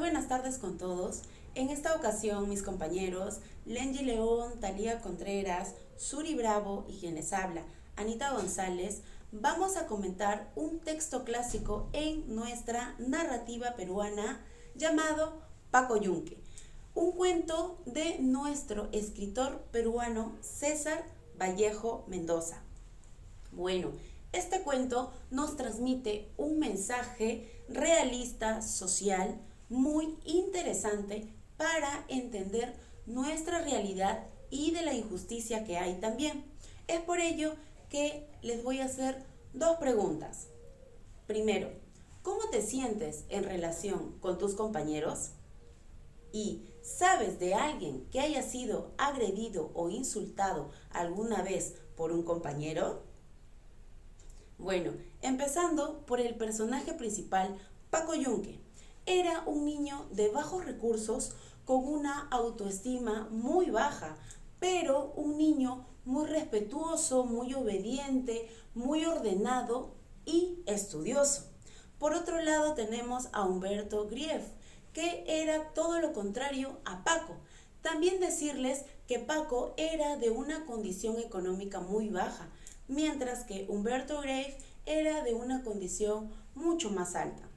buenas tardes con todos. En esta ocasión mis compañeros Lengy León, Talía Contreras, Suri Bravo y quien les habla, Anita González, vamos a comentar un texto clásico en nuestra narrativa peruana llamado Paco Yunque, un cuento de nuestro escritor peruano César Vallejo Mendoza. Bueno, este cuento nos transmite un mensaje realista, social, muy interesante para entender nuestra realidad y de la injusticia que hay también. Es por ello que les voy a hacer dos preguntas. Primero, ¿cómo te sientes en relación con tus compañeros? ¿Y sabes de alguien que haya sido agredido o insultado alguna vez por un compañero? Bueno, empezando por el personaje principal, Paco Yunque. Era un niño de bajos recursos con una autoestima muy baja, pero un niño muy respetuoso, muy obediente, muy ordenado y estudioso. Por otro lado tenemos a Humberto Grief, que era todo lo contrario a Paco. También decirles que Paco era de una condición económica muy baja, mientras que Humberto Grief era de una condición mucho más alta.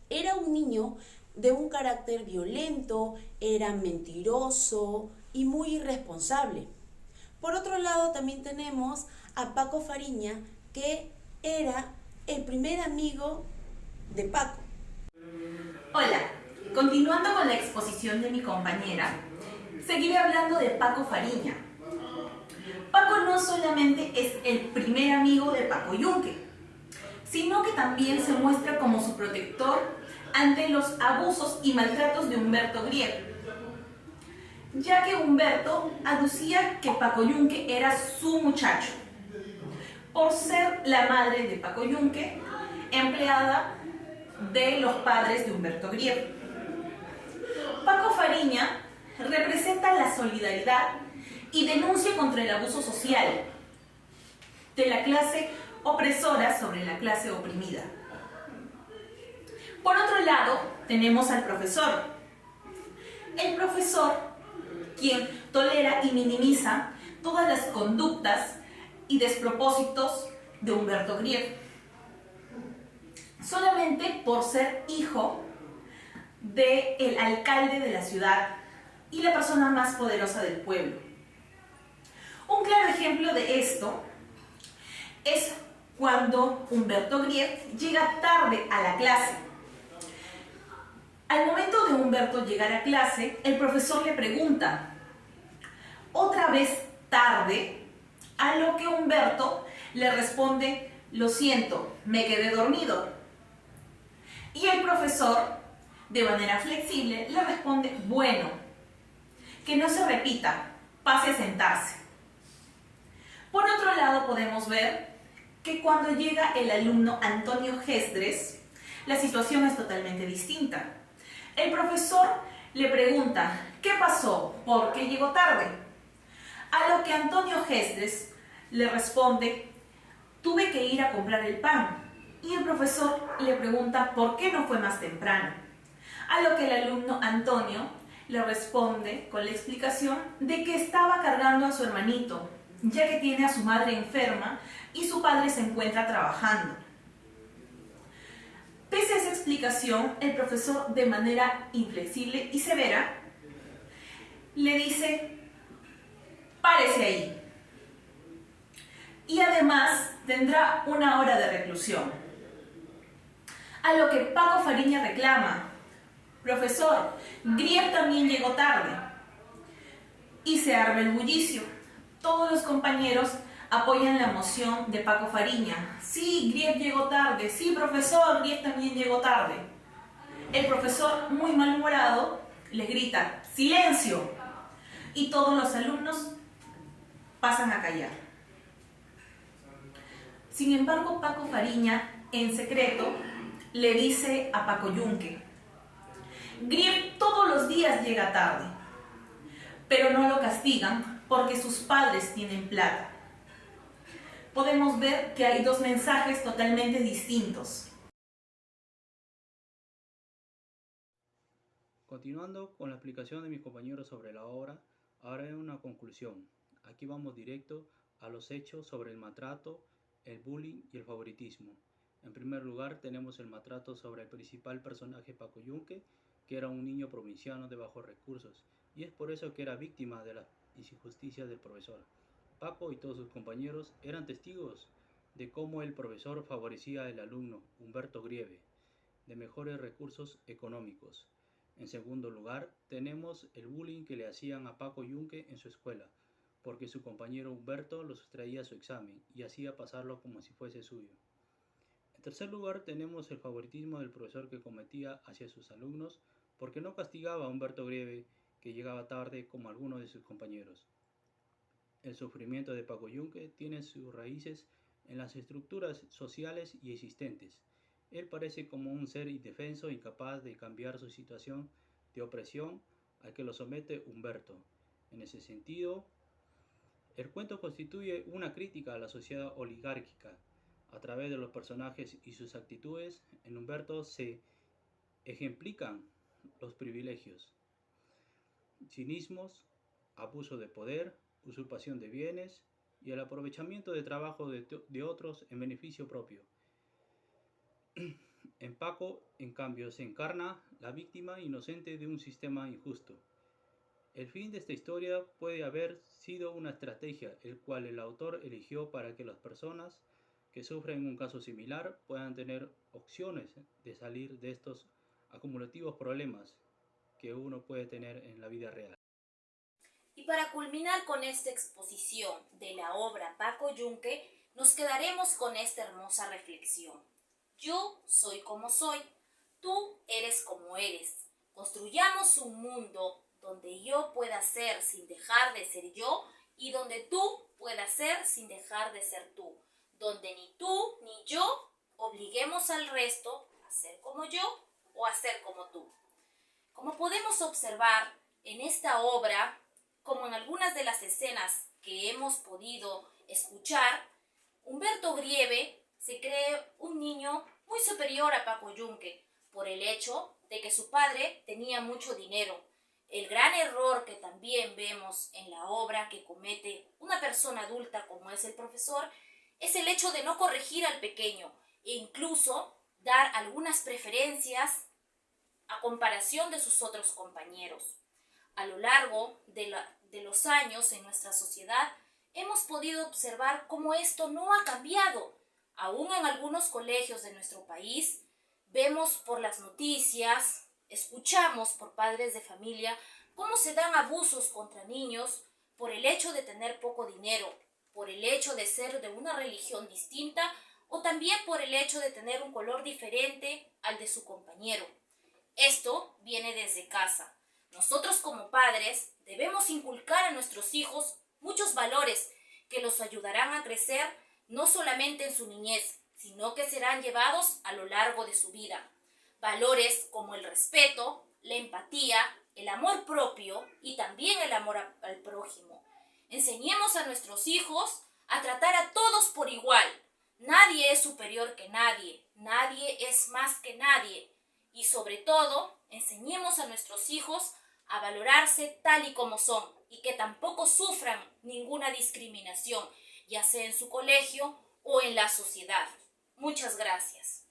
Era un niño de un carácter violento, era mentiroso y muy irresponsable. Por otro lado también tenemos a Paco Fariña, que era el primer amigo de Paco. Hola, continuando con la exposición de mi compañera, seguiré hablando de Paco Fariña. Paco no solamente es el primer amigo de Paco Yunque, sino que también se muestra como su protector ante los abusos y maltratos de Humberto Grief, ya que Humberto aducía que Paco Yunque era su muchacho, por ser la madre de Paco Yunque, empleada de los padres de Humberto Grief. Paco Fariña representa la solidaridad y denuncia contra el abuso social de la clase opresora sobre la clase oprimida. Por otro lado, tenemos al profesor. El profesor, quien tolera y minimiza todas las conductas y despropósitos de Humberto Grief, solamente por ser hijo del alcalde de la ciudad y la persona más poderosa del pueblo. Un claro ejemplo de esto es cuando Humberto Grief llega tarde a la clase. Al momento de Humberto llegar a clase, el profesor le pregunta: ¿otra vez tarde? A lo que Humberto le responde: lo siento, me quedé dormido. Y el profesor, de manera flexible, le responde: bueno, que no se repita, pase a sentarse. Por otro lado, podemos ver que cuando llega el alumno Antonio Gesdres, la situación es totalmente distinta. El profesor le pregunta: ¿qué pasó? ¿Por qué llegó tarde? A lo que Antonio Gesdres le responde: tuve que ir a comprar el pan. Y el profesor le pregunta: ¿por qué no fue más temprano? A lo que el alumno Antonio le responde con la explicación de que estaba cargando a su hermanito, ya que tiene a su madre enferma y su padre se encuentra trabajando. Pese a esa explicación, el profesor, de manera inflexible y severa, le dice: párese ahí. Y además tendrá una hora de reclusión. A lo que Paco Fariña reclama: profesor, Grief también llegó tarde. Y se arma el bullicio. Todos los compañeros apoyan la moción de Paco Fariña. Sí, Grief llegó tarde. Sí, profesor, Grief también llegó tarde. El profesor, muy malhumorado, les grita: ¡silencio! Y todos los alumnos pasan a callar. Sin embargo, Paco Fariña, en secreto, le dice a Paco Yunque: Grief todos los días llega tarde, pero no lo castigan porque sus padres tienen plata. Podemos ver que hay dos mensajes totalmente distintos. Continuando con la explicación de mis compañeros sobre la obra, haré una conclusión. Aquí vamos directo a los hechos sobre el maltrato, el bullying y el favoritismo. En primer lugar, tenemos el maltrato sobre el principal personaje Paco Yunque, que era un niño provinciano de bajos recursos, y es por eso que era víctima de las injusticias del profesor. Paco y todos sus compañeros eran testigos de cómo el profesor favorecía al alumno Humberto Grieve, de mejores recursos económicos. En segundo lugar, tenemos el bullying que le hacían a Paco Yunque en su escuela, porque su compañero Humberto lo sustraía a su examen y hacía pasarlo como si fuese suyo. En tercer lugar, tenemos el favoritismo del profesor que cometía hacia sus alumnos, porque no castigaba a Humberto Grieve, que llegaba tarde como algunos de sus compañeros. El sufrimiento de Paco Yunque tiene sus raíces en las estructuras sociales y existentes. Él parece como un ser indefenso, incapaz de cambiar su situación de opresión al que lo somete Humberto. En ese sentido, el cuento constituye una crítica a la sociedad oligárquica. A través de los personajes y sus actitudes, en Humberto se ejemplifican los privilegios, cinismos, abuso de poder, usurpación de bienes y el aprovechamiento de trabajo de otros en beneficio propio. En Paco, en cambio, se encarna la víctima inocente de un sistema injusto. El fin de esta historia puede haber sido una estrategia, el cual el autor eligió para que las personas que sufren un caso similar puedan tener opciones de salir de estos acumulativos problemas que uno puede tener en la vida real. Y para culminar con esta exposición de la obra Paco Yunque, nos quedaremos con esta hermosa reflexión. Yo soy como soy, tú eres como eres. Construyamos un mundo donde yo pueda ser sin dejar de ser yo y donde tú puedas ser sin dejar de ser tú. Donde ni tú ni yo obliguemos al resto a ser como yo o a ser como tú. Como podemos observar en esta obra, como en algunas de las escenas que hemos podido escuchar, Humberto Grieve se cree un niño muy superior a Paco Yunque por el hecho de que su padre tenía mucho dinero. El gran error que también vemos en la obra que comete una persona adulta como es el profesor es el hecho de no corregir al pequeño e incluso dar algunas preferencias a comparación de sus otros compañeros. A lo largo de los años en nuestra sociedad hemos podido observar cómo esto no ha cambiado. Aún en algunos colegios de nuestro país vemos por las noticias, escuchamos por padres de familia cómo se dan abusos contra niños por el hecho de tener poco dinero, por el hecho de ser de una religión distinta o también por el hecho de tener un color diferente al de su compañero. Esto viene desde casa. Nosotros como padres debemos inculcar a nuestros hijos muchos valores que los ayudarán a crecer no solamente en su niñez, sino que serán llevados a lo largo de su vida. Valores como el respeto, la empatía, el amor propio y también el amor al prójimo. Enseñemos a nuestros hijos a tratar a todos por igual. Nadie es superior que nadie, nadie es más que nadie. Y sobre todo, enseñemos a nuestros hijos a valorarse tal y como son y que tampoco sufran ninguna discriminación, ya sea en su colegio o en la sociedad. Muchas gracias.